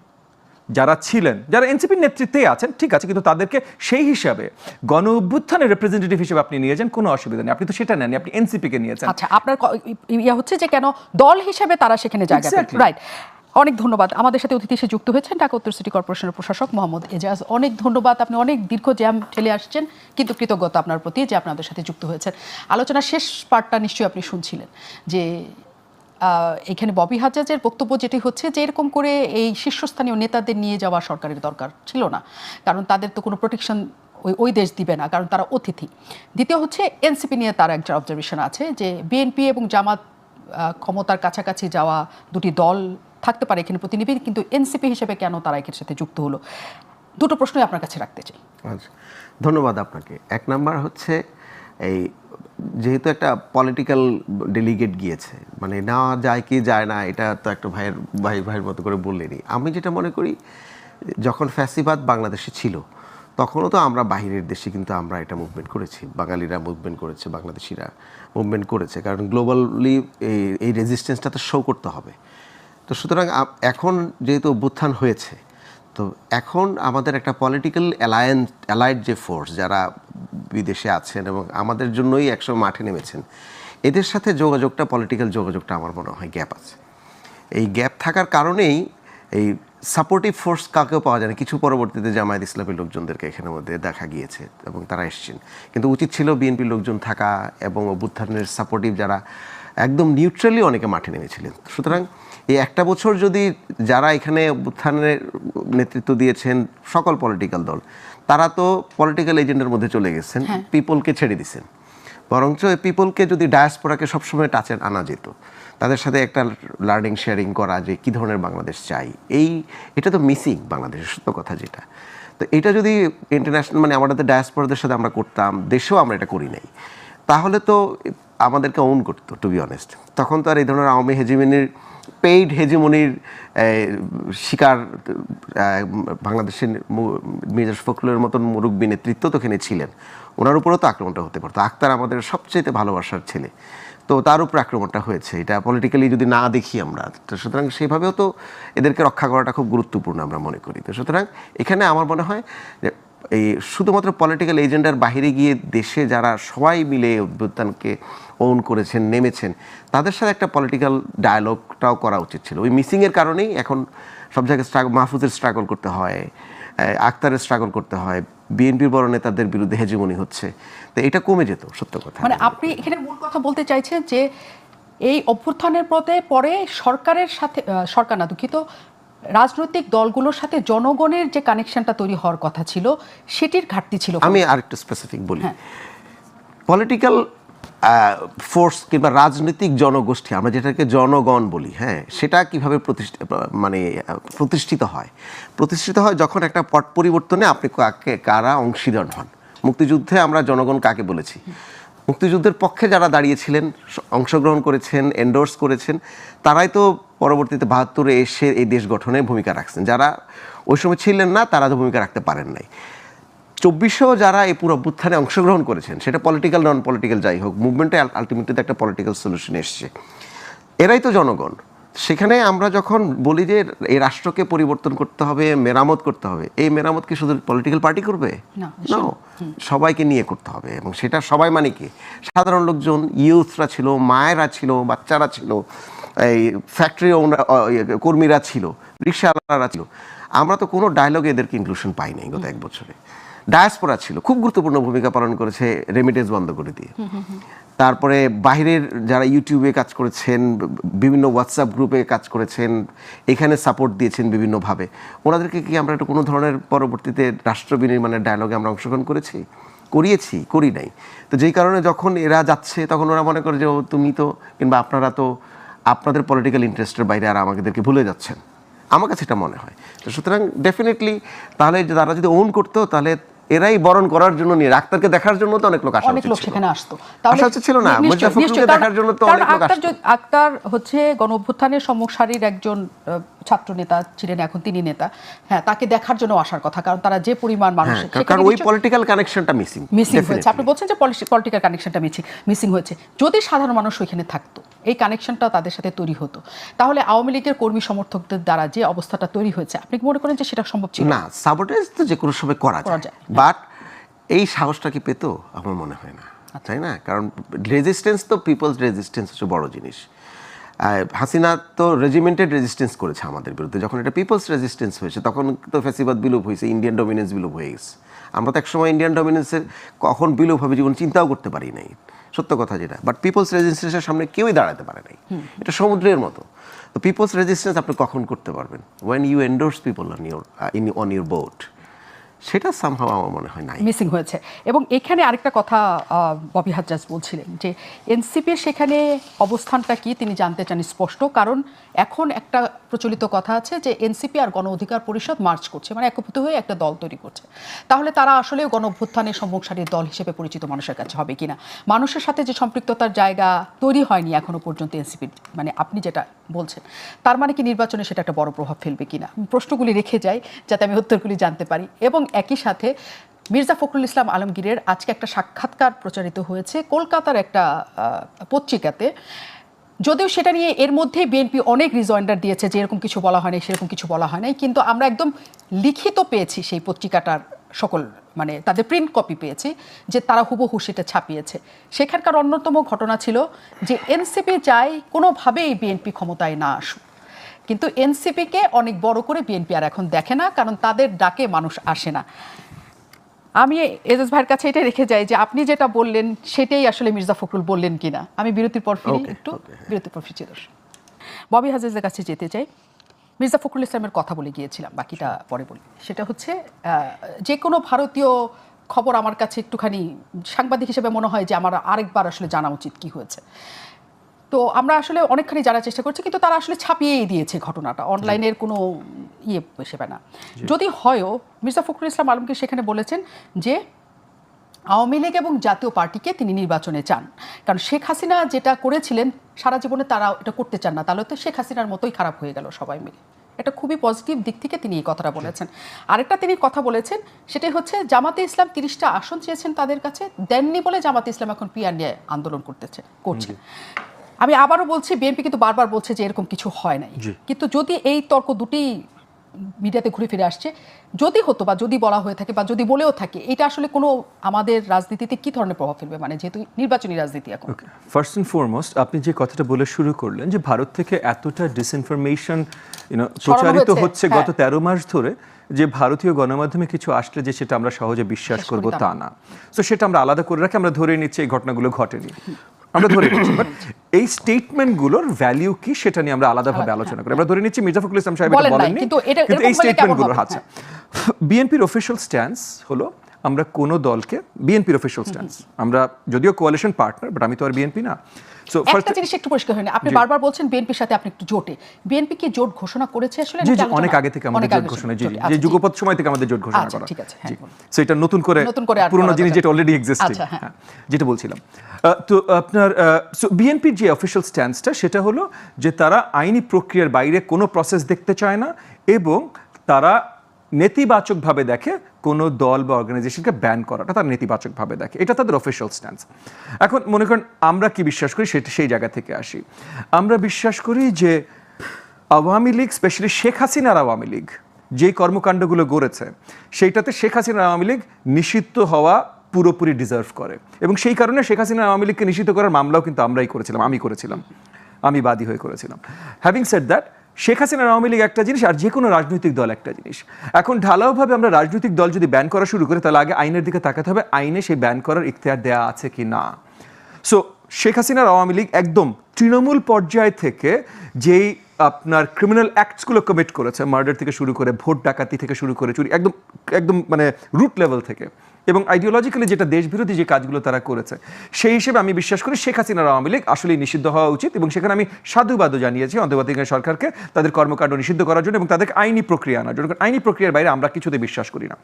[SPEAKER 6] যারা ছিলেন, যারা এনসিপির নেতৃত্বে আছেন, ঠিক আছে, কিন্তু তাদেরকে সেই হিসাবে গণ অভ্যুত্থানের রিপ্রেজেন্টেটিভ হিসেবে আপনি নিয়ে যান, কোনো অসুবিধা নেই। আপনি তো সেটা নেন, আপনি এনসিপিকে নিয়েছেন।
[SPEAKER 5] আচ্ছা, আপনার ইয়া হচ্ছে যে কেন দল হিসেবে তারা সেখানে জায়গা পেল, রাইট? অনেক ধন্যবাদ। আমাদের সাথে অতিথি এসে যুক্ত হয়েছেন ঢাকা উত্তর সিটি কর্পোরেশনের প্রশাসক মোহাম্মদ এজাজ। অনেক ধন্যবাদ, আপনি অনেক দীর্ঘ জ্যাম ঠেলে আসছেন, কিন্তু কৃতজ্ঞতা আপনার প্রতি যে আপনাদের সাথে যুক্ত হয়েছেন। আলোচনার শেষ পার্টটা নিশ্চয়ই আপনি শুনছিলেন যে এখানে ববি হাজ্জাজের বক্তব্য যেটি হচ্ছে যে এরকম করে এই শীর্ষস্থানীয় নেতাদের নিয়ে যাওয়া সরকারের দরকার ছিল না, কারণ তাদের তো কোনো প্রোটেকশন ওই দেশ দিবে না, কারণ তারা অতিথি। দ্বিতীয় হচ্ছে এনসিপি নিয়ে তার একটা অবজারভেশন আছে যে বিএনপি এবং জামাত ক্ষমতার কাছাকাছি যাওয়া দুটি দল থাকতে পারে এখানে প্রতিনিধি, কিন্তু এনসিপি হিসেবে কেন তারা এর সাথে যুক্ত হলো? দুটো প্রশ্নই আপনার কাছে রাখতে চাই।
[SPEAKER 7] আচ্ছা, ধন্যবাদ আপনাকে। এক নাম্বার হচ্ছে এই যেহেতু একটা পলিটিক্যাল ডেলিগেট গিয়েছে, মানে নেওয়া যায় কি যায় না, এটা তো একটা ভাইয়ের মতো করে বললেনি। আমি যেটা মনে করি, যখন ফ্যাসিবাদ বাংলাদেশে ছিল তখনও তো আমরা বাহিরের দেশে কিন্তু আমরা এটা মুভমেন্ট করেছি, বাঙালিরা মুভমেন্ট করেছে, বাংলাদেশিরা মুভমেন্ট করেছে, কারণ গ্লোবালি এই রেজিস্ট্যান্সটা তো শো করতে হবে। তো সুতরাং এখন যেহেতু অভ্যুত্থান হয়েছে, তো এখন আমাদের একটা পলিটিক্যাল অ্যালায়েড যে ফোর্স যারা বিদেশে আছেন এবং আমাদের জন্যই একসময় মাঠে নেমেছেন, এদের সাথে পলিটিক্যাল যোগাযোগটা আমার মনে হয় গ্যাপ আছে। এই গ্যাপ থাকার কারণেই এই সাপোর্টিভ ফোর্স কাকেও পাওয়া যায় না। কিছু পরবর্তীতে জামায়াত ইসলামী লোকজনদেরকে এখানের মধ্যে দেখা গিয়েছে এবং তারা এসছেন, কিন্তু উচিত ছিল বিএনপির লোকজন থাকা এবং অভ্যুত্থানের সাপোর্টিভ যারা একদম নিউট্রালি অনেকে মাঠে নেমেছিলেন। সুতরাং এই একটা বছর যদি যারা এখানে অভ্যুত্থানের নেতৃত্ব দিয়েছেন সকল পলিটিক্যাল দল, তারা তো পলিটিক্যাল এজেন্ডার মধ্যে চলে গেছেন, পিপলকে ছেড়ে দিচ্ছেন। বরঞ্চ এই পিপলকে যদি ডায়াসপোরাকে সবসময় টাচে আনা যেত, তাদের সাথে একটা লার্নিং শেয়ারিং করা যে কী ধরনের বাংলাদেশ চাই, এটা তো মিসিং বাংলাদেশের সত্য কথা যেটা। তো এটা যদি ইন্টারন্যাশনাল মানে আমাদের ডায়াসপোরাদের সাথে আমরা করতাম, দেশেও আমরা এটা করি নাই, তাহলে তো আমাদেরকে ওন করতো, টু বি অনেস্ট। তখন তো আর এই ধরনের আওয়ামী হেজিমনির পেইড হেজিমনির শিকার বাংলাদেশের মির্জা ফখরুলের মতন মুরব্বী নেতৃত্ব তো এখানে ছিলেন, ওনার উপরেও তো আক্রমণটা হতে পারতো। আক্তার আমাদের সবচেয়ে ভালোবাসার ছেলে, তো তার উপর আক্রমণটা হয়েছে, এটা পলিটিক্যালি যদি না দেখি আমরা, তো সুতরাং সেইভাবেও তো এদেরকে রক্ষা করাটা খুব গুরুত্বপূর্ণ আমরা মনে করি। তো সুতরাং এখানে আমার মনে হয় যে এই শুধুমাত্র পলিটিক্যাল এজেন্ডার বাইরে গিয়ে দেশে যারা সবাই মিলে অভ্যুত্থানকে ওন করেছেন, নেমেছেন, তাদের সাথে একটা পলিটিক্যাল ডায়ালগটাও করা উচিত ছিল। ওই মিসিংয়ের কারণেই এখন সব জায়গায় মাহফুজের স্ট্রাগল করতে হয়, আক্তারের স্ট্রাগল করতে হয়, বিএনপির বড় নেতাদের বিরুদ্ধে হেজিমনি হচ্ছে, তো এটা কমে যেত, সত্য কথা।
[SPEAKER 5] মানে আপনি এখানে মূল কথা বলতে চাইছেন যে এই অভ্যুত্থানের পরে সরকারের সাথে রাজনৈতিক দলগুলোর সাথে জনগণের যে কানেকশনটা তৈরি হওয়ার কথা ছিল সেটির ঘাটতি ছিল।
[SPEAKER 7] আমি আরেকটু স্পেসিফিক বলি, পলিটিক্যাল ফোর্স কিংবা রাজনৈতিক জনগোষ্ঠী, আমরা যেটাকে জনগণ বলি, হ্যাঁ, সেটা কিভাবে প্রতিষ্ঠিত হয় যখন একটা পট পরিবর্তনে আপনি কারা অংশীদার হন। মুক্তিযুদ্ধে আমরা জনগণ কাকে বলেছি? মুক্তিযুদ্ধের পক্ষে যারা দাঁড়িয়েছিলেন, অংশগ্রহণ করেছেন, এন্ডোর্স করেছেন, তারাই তো পরবর্তীতে ৭২-এ এসে এই দেশ গঠনে ভূমিকা রাখছেন। যারা ওই সময় ছিলেন না তারা তো ভূমিকা রাখতে পারেন নাই। ২৪-এও যারা এই পুরো অভ্যুত্থানে অংশগ্রহণ করেছেন, সেটা পলিটিক্যাল নন পলিটিক্যাল যাই হোক, মুভমেন্টে আলটিমেটলি একটা পলিটিক্যাল সলিউশন এসছে, এরাই তো জনগণ। সেখানে আমরা যখন বলি যে এই রাষ্ট্রকে পরিবর্তন করতে হবে, মেরামত করতে হবে, এই মেরামত কি শুধু পলিটিক্যাল পার্টি করবে?
[SPEAKER 5] না,
[SPEAKER 7] সবাইকে নিয়ে করতে হবে। এবং সেটা সবাই মানে কি, সাধারণ লোকজন, ইউথরা ছিল, মায়েরা ছিল, বাচ্চারা ছিল, এই ফ্যাক্টরি কর্মীরা ছিল, রিক্সাওয়ালারা ছিল। আমরা তো কোনো ডায়লগে এদেরকে ইনক্লুশন পাই নাই গত 1 বছরে। ডায়াসপোরা ছিল, খুব গুরুত্বপূর্ণ ভূমিকা পালন করেছে রেমিটেন্স বন্ধ করে দিয়ে। তারপরে বাইরের যারা ইউটিউবে কাজ করেছেন, বিভিন্ন হোয়াটসঅ্যাপ গ্রুপে কাজ করেছেন, এখানে সাপোর্ট দিয়েছেন বিভিন্নভাবে, ওনাদেরকে কি আমরা একটা কোনো ধরনের পরবর্তীতে রাষ্ট্র বিনির্মাণের ডায়লগে আমরা অংশগ্রহণ করি নাই। তো যেই কারণে যখন এরা যাচ্ছে তখন ওরা মনে করে যে তুমি তো কিংবা আপনারা তো আপনাদের পলিটিক্যাল ইন্টারেস্টের বাইরে আর আমাদেরকে ভুলে যাচ্ছেন। আমার কাছে এটা মনে হয়। তো সুতরাং ডেফিনেটলি তাহলে তারা যদি ওন করতো তাহলে এরাই বরণ করার জন্য নিয়ে ডাক্তারকে দেখার জন্য তো অনেক লোক
[SPEAKER 5] সেখানে আসতো।
[SPEAKER 7] ছিল না, মির্জা ফখরুলকে দেখার জন্য তো অনেক লোক আসতো।
[SPEAKER 5] আক্তার হচ্ছে গণ অভ্যুত্থানের সম্মুখ সারির একজন ছাত্র নেতা ছিলেন, এখন তিনি নেতা। হ্যাঁ, তাকে দেখার জন্য আসার কথা, কারণ তারা যে পরিমাণ মানুষ,
[SPEAKER 7] কারণ ওই পলিটিক্যাল কানেকশনটা মিসিং
[SPEAKER 5] হয়েছে। আপনি বলছেন যে পলিটিক্যাল কানেকশনটা মিসিং হয়েছে। যদি সাধারণ মানুষ ওইখানে থাকতো, এই কানেকশনটা তাদের সাথে তৈরি হতো, তাহলে আওয়ামী লীগের কর্মী সমর্থকদের দ্বারা যে অবস্থাটা তৈরি হয়েছে, আপনি কি মনে করেন যে সেটা সম্ভব ছিল?
[SPEAKER 7] না, সাবোটেজ তো যে কোনো সময় করা যায়, বাট এই সাহসটা কি পেত? আমার মনে হয় না, তাই না? কারণ রেজিস্ট্যান্স তো, পিপলস রেজিস্ট্যান্স হচ্ছে বড় জিনিস। হাসিনা তো রেজিমেন্টেড রেজিস্ট্যান্স করেছে আমাদের বিরুদ্ধে। যখন এটা পিপলস রেজিস্ট্যান্স হয়েছে তখন তো ফ্যাসিবাদ বিলোপ হয়েছে, ইন্ডিয়ান ডমিনেন্স বিলোপ হয়ে গেছে। আমরা তো একসময় ইন্ডিয়ান ডমিনেন্সের কখন বিলোপ হবে জীবন চিন্তাও করতে পারি নাই, সত্য কথা যেটা। বাট পিপলস রেজিস্ট্যান্সের সামনে কেউই দাঁড়াতে পারে নাই, এটা সমুদ্রের মতো। তো পিপলস রেজিস্ট্যান্স আপনি কখন করতে পারবেন? When you endorse people on your boat. সেটা সামহাও আমার মনে হয় নাই,
[SPEAKER 5] মিসিং হয়েছে। এবং এখানে আরেকটা কথা ববি হাজ্জাজ বলছিলেন যে এনসিপির সেখানে অবস্থানটা কি তিনি জানতে চান স্পষ্ট। কারণ এখন একটা প্রচলিত কথা আছে যে এনসিপি আর গণ অধিকার পরিষদ মার্চ করছে, মানে একভূত হয়ে একটা দল তৈরি করছে। তাহলে তারা আসলে গণ অভ্যুত্থানের সম্মুখ সারির দল হিসেবে পরিচিত মানুষের কাছে হবে কিনা, মানুষের সাথে যে সম্পৃক্ততার জায়গা তৈরি হয়নি এখনো পর্যন্ত এনসিপির, মানে আপনি যেটা বলছেন, তার মানে কি নির্বাচনে সেটা একটা বড় প্রভাব ফেলবে কিনা? প্রশ্নগুলি রেখে যাই যাতে আমি উত্তরগুলি জানতে পারি। এবং একই সাথে মির্জা ফখরুল ইসলাম আলমগীরের আজকে একটা সাক্ষাৎকার প্রচারিত হয়েছে কলকাতার একটা পত্রিকাতে। যদিও সেটা নিয়ে এর মধ্যেই বিএনপি অনেক রিজয়েন্ডার দিয়েছে যে এরকম কিছু বলা হয় নাই, সেরকম কিছু বলা হয় নাই, কিন্তু আমরা একদম লিখিত পেয়েছি সেই পত্রিকাটার সকল, মানে তাদের প্রিন্ট কপি পেয়েছি যে তারা হুবহু সেটা ছাপিয়েছে। সেখানকার অন্যতম ঘটনা ছিল যে এনসিপি চায় কোনোভাবেই বিএনপি ক্ষমতায় না আসুক, কিন্তু এনসিপিকে অনেক বড় করে বিএনপি আর এখন দেখে না, কারণ তাদের ডাকে মানুষ আসে না। আমি এজাজ ভাইয়ের কাছে এটা রেখে যাই যে আপনি যেটা বললেন সেটাই আসলে মির্জা ফখরুল বললেন কিনা। আমি বিরতির পর ফিরি, একটু বিরতির পর ফিরছি। ববি হাজ্জাজের কাছে যেতে চাই। মির্জা ফখরুল ইসলামের কথা বলে গিয়েছিলাম, বাকিটা পরে বলি। সেটা হচ্ছে যে কোনো ভারতীয় খবর আমার কাছে একটুখানি সাংবাদিক হিসেবে মনে হয় যে আমার আরেকবার আসলে জানা উচিত কি হয়েছে। তো আমরা আসলে অনেকখানি জানার চেষ্টা করছি, কিন্তু তারা আসলে ছাপিয়েই দিয়েছে ঘটনাটা, অনলাইনের কোনো হিসেবে না। যদি হয়ও মির্জা ফখরুল ইসলাম আলমগীর সেখানে বলেছেন যে আওয়ামী লীগ এবং জাতীয় পার্টিকে তিনি নির্বাচনে চান, কারণ শেখ হাসিনা যেটা করেছিলেন সারা জীবনে তারা এটা করতে চান না, তাহলে তো শেখ হাসিনার মতোই খারাপ হয়ে গেল সবাই মিলে। এটা খুবই পজিটিভ দিক থেকে তিনি এই কথাটা বলেছেন। আরেকটা তিনি কথা বলেছেন সেটাই হচ্ছে জামাতে ইসলাম 30টা আসন চেয়েছেন তাদের কাছে, দেননি বলে জামাতে ইসলাম এখন পিআর নিয়ে আন্দোলন করছে। আমি আবারও বলছি, বিএনপি কিন্তু বারবার বলছে যে এরকম কিছু হয় নাই, কিন্তু যদি এই তর্ক দুটি মিডিয়াতে ঘুরে ফিরে আসছে, যদি হতো বা যদি বলা হয়ে থাকে বা যদি বলেও থাকে, এটা আসলে কোনো আমাদের রাজনীতিতে কি ধরনের প্রভাব ফেলবে, মানে যেহেতু নির্বাচনী রাজনীতি এখন।
[SPEAKER 6] ফার্স্ট এন্ড ফরমোস্ট আপনি যে কথাটা বলে শুরু করলেন যে ভারত থেকে এতটা ডিসইনফরমেশন প্রচারিত হচ্ছে গত 13 মাস ধরে, যে ভারতীয় গণমাধ্যমে কিছু আসলে যে সেটা আমরা সহজে বিশ্বাস করব তা না। তো সেটা আমরা আলাদা করে রাখি, আমরা ধরে নিচ্ছি এই ঘটনাগুলো ঘটেনি, আমরা ধরে নিচ্ছি। বাট এই স্টেটমেন্টগুলোর ভ্যালু কি সেটা নিয়ে আমরা আলাদাভাবে আলোচনা করি। আমরা ধরে নিচ্ছি মির্জা ফখরুল ইসলাম সাহেব এটা বলেননি, কিন্তু এই স্টেটমেন্টগুলোর, আচ্ছা, বিএনপির অফিশিয়াল স্ট্যান্স হলো আমরা কোনো দলকে, বিএনপির অফিসিয়াল স্ট্যান্স, আমরা যদিও কোয়ালিশন পার্টনার, বাট আমি তো আর বিএনপি না। সো
[SPEAKER 5] একটা জিনিস একটু পরিষ্কার হয়নি, আপনি বারবার বলছেন বিএনপির সাথে আপনি একটু জোটে, বিএনপি কি জোট ঘোষণা করেছে আসলে?
[SPEAKER 6] জি, অনেক আগে থেকে আমাদের জোট ঘোষণা, জি, যে যুগপৎ সময় থেকে আমাদের জোট ঘোষণা করা।
[SPEAKER 5] ঠিক আছে,
[SPEAKER 6] জি, সো এটা নতুন করে পুরনো জিনিস যেটা অলরেডি এক্সিস্টিং, হ্যাঁ, যেটা বলছিলাম। তো আপনার বিএনপির যে অফিসিয়াল স্ট্যান্সটা সেটা হলো যে তারা আইনি প্রক্রিয়ার বাইরে কোনো প্রসেস দেখতে চায় না এবং তারা নেতিবাচকভাবে দেখে কোনো দল বা অর্গানাইজেশনকে ব্যান করাটা তারা নেতিবাচকভাবে দেখে, এটা তাদের অফিসিয়াল স্ট্যান্স। এখন মনে করেন আমরা কি বিশ্বাস করি, সেটা সেই জায়গা থেকে আসি। আমরা বিশ্বাস করি যে আওয়ামী লীগ, স্পেশালি শেখ হাসিনার আওয়ামী লীগ যেই কর্মকাণ্ডগুলো গড়েছে, সেইটাতে শেখ হাসিনার আওয়ামী লীগ নিষিদ্ধ হওয়া পুরোপুরি ডিজার্ভ করে, এবং সেই কারণে শেখ হাসিনা আওয়ামী লীগকে নিষিদ্ধ করার মামলাও কিন্তু আমরাই করেছিলাম, আমি বাদী হয়ে করেছিলাম। হ্যাভিং সেড দ্যাট, শেখ হাসিনার আওয়ামী লীগ একটা জিনিস আর যে কোনো রাজনৈতিক দল একটা জিনিস। এখন ঢালাওভাবে আমরা রাজনৈতিক দল যদি ব্যান করা শুরু করি, তাহলে আগে আইনের দিকে তাকাতে হবে, আইনে সেই ব্যান করার ইখতিয়ার দেওয়া আছে কি না। সো শেখ হাসিনার আওয়ামী লীগ একদম তৃণমূল পর্যায় থেকে যেই আপনার ক্রিমিনাল অ্যাক্টসগুলো কমিট করেছে, মার্ডার থেকে শুরু করে, ভোট ডাকাতি থেকে শুরু করে, চুরি, একদম একদম মানে রুট লেভেল থেকে, এবং আইডিওলজিক্যালি যেটা দেশবিরোধী যে কাজগুলো তারা করেছে, সেই হিসেবে আমি বিশ্বাস করি শেখ হাসিনার আওয়ামী লীগ আসলেই নিষিদ্ধ হওয়া উচিত। এবং সেখানে আমি সাধুবাদও জানিয়েছি অন্তর্বর্তীকালীন সরকারকে তাদের কর্মকাণ্ড নিষিদ্ধ করার জন্য এবং তাদেরকে আইনি প্রক্রিয়া আনার জন্য। আইনি প্রক্রিয়ার বাইরে আমরা কিছুতে বিশ্বাস করি না,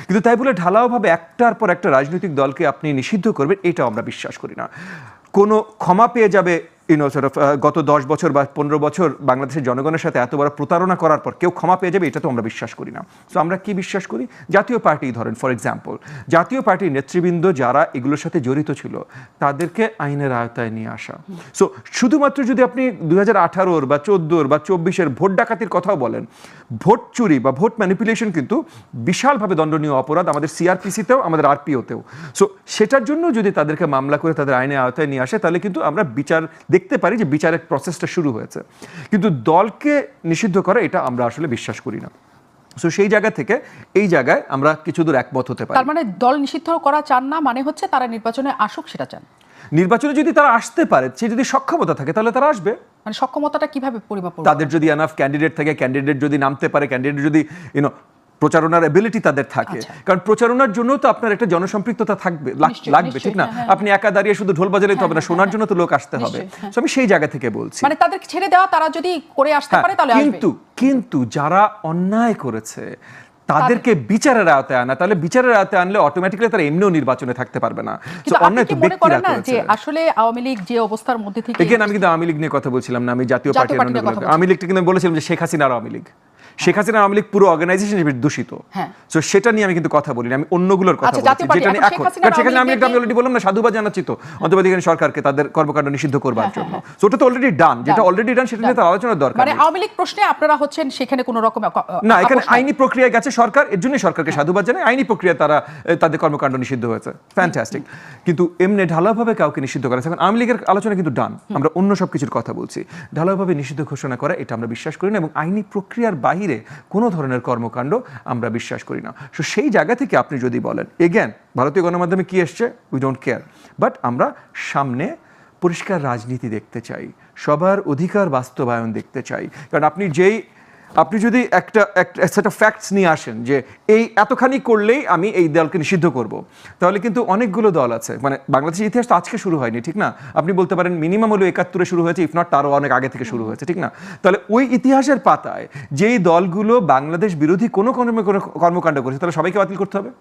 [SPEAKER 6] কিন্তু তাই বলে ঢালাওভাবে একটার পর একটা রাজনৈতিক দলকে আপনি নিষিদ্ধ করবেন, এটাও আমরা বিশ্বাস করি না। কোনো ক্ষমা পেয়ে যাবে গত 10 বছর বা 15 বছর বাংলাদেশের জনগণের সাথে এত বড় প্রতারণা করার পর কেউ ক্ষমা পেয়ে যাবে, এটা তো আমরা বিশ্বাস করি না। সো আমরা কি বিশ্বাস করি, জাতীয় পার্টি ধরেন ফর এক্সাম্পল, জাতীয় পার্টির নেতৃবৃন্দ যারা এগুলোর সাথে জড়িত ছিল তাদেরকে আইনের আওতায় নিয়ে আসা। সো শুধুমাত্র যদি আপনি 2018 বা 14 বা 24 ভোট ডাকাতির কথাও বলেন, ভোট চুরি বা ভোট ম্যানিপুলেশন কিন্তু বিশালভাবে দণ্ডনীয় অপরাধ আমাদের সিআরপিসিতেও, আমাদের আরপিওতেও। সো সেটার জন্য যদি তাদেরকে মামলা করে তাদের আইনের আওতায় নিয়ে আসে, তাহলে কিন্তু আমরা বিচার দেখতে পারি যে বিচারের প্রসেসটা শুরু হয়েছে। কিন্তু দলকে নিষিদ্ধ করা, এটা আমরা আসলে বিশ্বাস করি না। সো সেই জায়গা থেকে এই জায়গায় আমরা কিছু দূর একমত হতে পারি।
[SPEAKER 5] তার মানে দল নিষিদ্ধ করা চান না, মানে হচ্ছে তারা নির্বাচনে আসুক সেটা চান।
[SPEAKER 6] নির্বাচনে যদি তারা আসতে পারে, সে যদি সক্ষমতা থাকে, তাহলে তারা আসবে।
[SPEAKER 5] মানে সক্ষমতাটা কিভাবে পরিমাপ করবে?
[SPEAKER 6] তাদের যদি এনাফ ক্যান্ডিডেট থাকে, ক্যান্ডিডেট যদি নামতে পারে, ক্যান্ডিডেট যদি প্রচারণার এবিলিটি তাদের থাকে, কারণ প্রচারণার জন্য তো আপনার একটা জনসম্পৃক্ততা থাকবে, লাগবে, ঠিক না? আপনি একা দাঁড়িয়ে শুধু ঢোল বাজালেই তো হবে না, শোনার জন্য তো লোক আসতে হবে। সো আমি সেই জায়গা থেকে বলছি,
[SPEAKER 5] মানে তাদেরকে ছেড়ে দেওয়া, তারা যদি করে আসতে পারে তাহলে আসবে।
[SPEAKER 6] কিন্তু যারা অন্যায় করেছে তাদেরকে বিচারের আওতায় আনা, তাহলে বিচারের আওতায় আনলে অটোমেটিক্যালি তারা এমনিও নির্বাচনে থাকতে পারবে না।
[SPEAKER 5] সো অন্যায় তো ব্যক্তিরা করেছে। যে আসলে আওয়ামী লীগ যে অবস্থার মধ্যে থেকে,
[SPEAKER 6] এখানে আমি কিন্তু আওয়ামী লীগ নিয়ে কথা বলছিলাম না, আমি জাতীয় পার্টির আওয়ামী লীগটা কিন্তু বলেছিলাম যে শেখ হাসিনার আওয়ামী লীগ, শেখ হাসিনা আওয়ামী লীগ পুরো অর্গানাইজেশন হিসেবে দূষিত। তো সেটা নিয়ে আমি কিন্তু কথা বলিনি, আমি অন্যগুলোর কথা বলছি, যেটা নিয়ে এখন সেখানে আমি অলরেডি বললাম না, সাধুবাদ জানাচ্ছি তো অন্তর্বর্তীকালীন সরকারকে তাদের কর্মকাণ্ড নিষিদ্ধ করবার জন্য। সো ওটা তো অলরেডি ডান, যেটা অলরেডি ডান সেটা নিয়ে তার আলোচনার দরকার।
[SPEAKER 5] মানে আওয়ামী লীগ প্রশ্নে আপনারা হচ্ছেন সেখানে কোনো রকম
[SPEAKER 6] না, এখানে আইনি প্রক্রিয়ায় গেছে সরকার, এর জন্য সরকারকে সাধুবাদ জানাই, আইনি প্রক্রিয়া তারা তাদের কর্মকাণ্ড নিষিদ্ধ হয়েছে, ফ্যান্টাস্টিক। কিন্তু এমনি ঢালাওভাবে কাউকে নিষিদ্ধ করা, এখন আওয়ামী লীগের আলোচনা কিন্তু ডান, আমরা অন্য সব কিছুর কথা বলছি। ঢালাওভাবে নিষিদ্ধ ঘোষণা করা, এটা আমরা বিশ্বাস করি না, এবং আইনি প্রক্রিয়ার বাইরে কোনো ধরনের কর্মকাণ্ড আমরা বিশ্বাস করি না। সো সেই জায়গা থেকে আপনি যদি বলেন, এগেন ভারতীয় গণমাধ্যমে কি এসছে, উই ডোন্ট কেয়ার, বাট আমরা সামনে পরিষ্কার রাজনীতি দেখতে চাই, সবার অধিকার বাস্তবায়ন দেখতে চাই। কারণ আপনি যদি একটা সেট অফ ফ্যাক্টস নিয়ে আসেন যে এই এতখানি করলেই আমি এই দলকে নিষিদ্ধ করব, তাহলে কিন্তু অনেকগুলো দল আছে, মানে বাংলাদেশের ইতিহাস তো আজকে শুরু হয়নি, ঠিক না? আপনি বলতে পারেন মিনিমাম হলো 71 শুরু হয়েছে, ইফ নট তারও অনেক আগে থেকে শুরু হয়েছে, ঠিক না? তাহলে ওই ইতিহাসের পাতায় যেই দলগুলো বাংলাদেশ বিরোধী কোনো কর্মকাণ্ড করেছে, তাহলে সবাইকে বাতিল করতে হবে?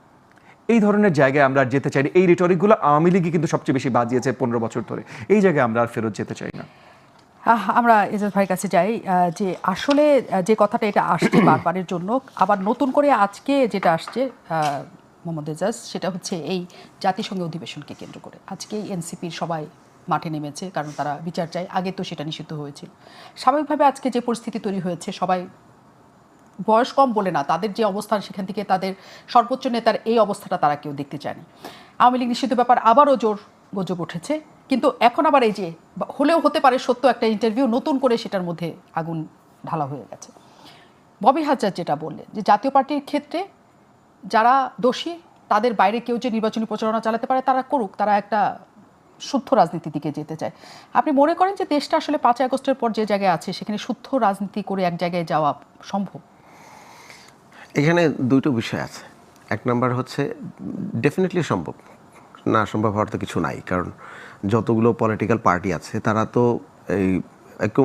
[SPEAKER 6] এই ধরনের জায়গায় আমরা যেতে চাই না। এই রিটরিকগুলো আওয়ামী লীগই কিন্তু সবচেয়ে বেশি বাজিয়েছে 15 বছর ধরে, এই জায়গায় আমরা আর ফেরত যেতে চাই না।
[SPEAKER 5] আমরা এজাজ ভাইয়ের কাছে যাই, যে আসলে যে কথাটা এটা আসছে বারবারের জন্য, আবার নতুন করে আজকে যেটা আসছে মোহাম্মদ এজাজ, সেটা হচ্ছে এই জাতিসংঘ অধিবেশনকে কেন্দ্র করে আজকেই এনসিপির সবাই মাঠে নেমেছে, কারণ তারা বিচার চায়। আগে তো সেটা নিষিদ্ধ হয়েছিল। স্বাভাবিকভাবে আজকে যে পরিস্থিতি তৈরি হয়েছে, সবাই বয়স কম বলে না, তাদের যে অবস্থান সেখান থেকে তাদের সর্বোচ্চ নেতার এই অবস্থাটা তারা কেউ দেখতে চায়নি। আওয়ামী লীগ নিষিদ্ধ ব্যাপার আবারও জোর গজব উঠেছে, কিন্তু এখন আবার এই যে হলেও হতে পারে সত্য একটা ইন্টারভিউ, নতুন করে সেটার মধ্যে আগুন ঢালা হয়ে গেছে। ববি হাজরা যেটা বললেন যে জাতীয় পার্টির ক্ষেত্রে যারা দোষী তাদের বাইরে কেউ যে নির্বাচনী প্রচারণা চালাতে পারে তারা করুক, তারা একটা শুদ্ধ রাজনীতির দিকে যেতে চায়। আপনি মনে করেন যে দেশটা আসলে 5 আগস্টের পর যে জায়গায় আছে সেখানে শুদ্ধ রাজনীতি করে এক জায়গায় যাওয়া সম্ভব?
[SPEAKER 7] এখানে দুটো বিষয় আছে। এক নাম্বার হচ্ছে ডেফিনেটলি সম্ভব, না সম্ভব হওয়ার তো কিছু নাই, কারণ যতগুলো পলিটিক্যাল পার্টি আছে তারা তো এই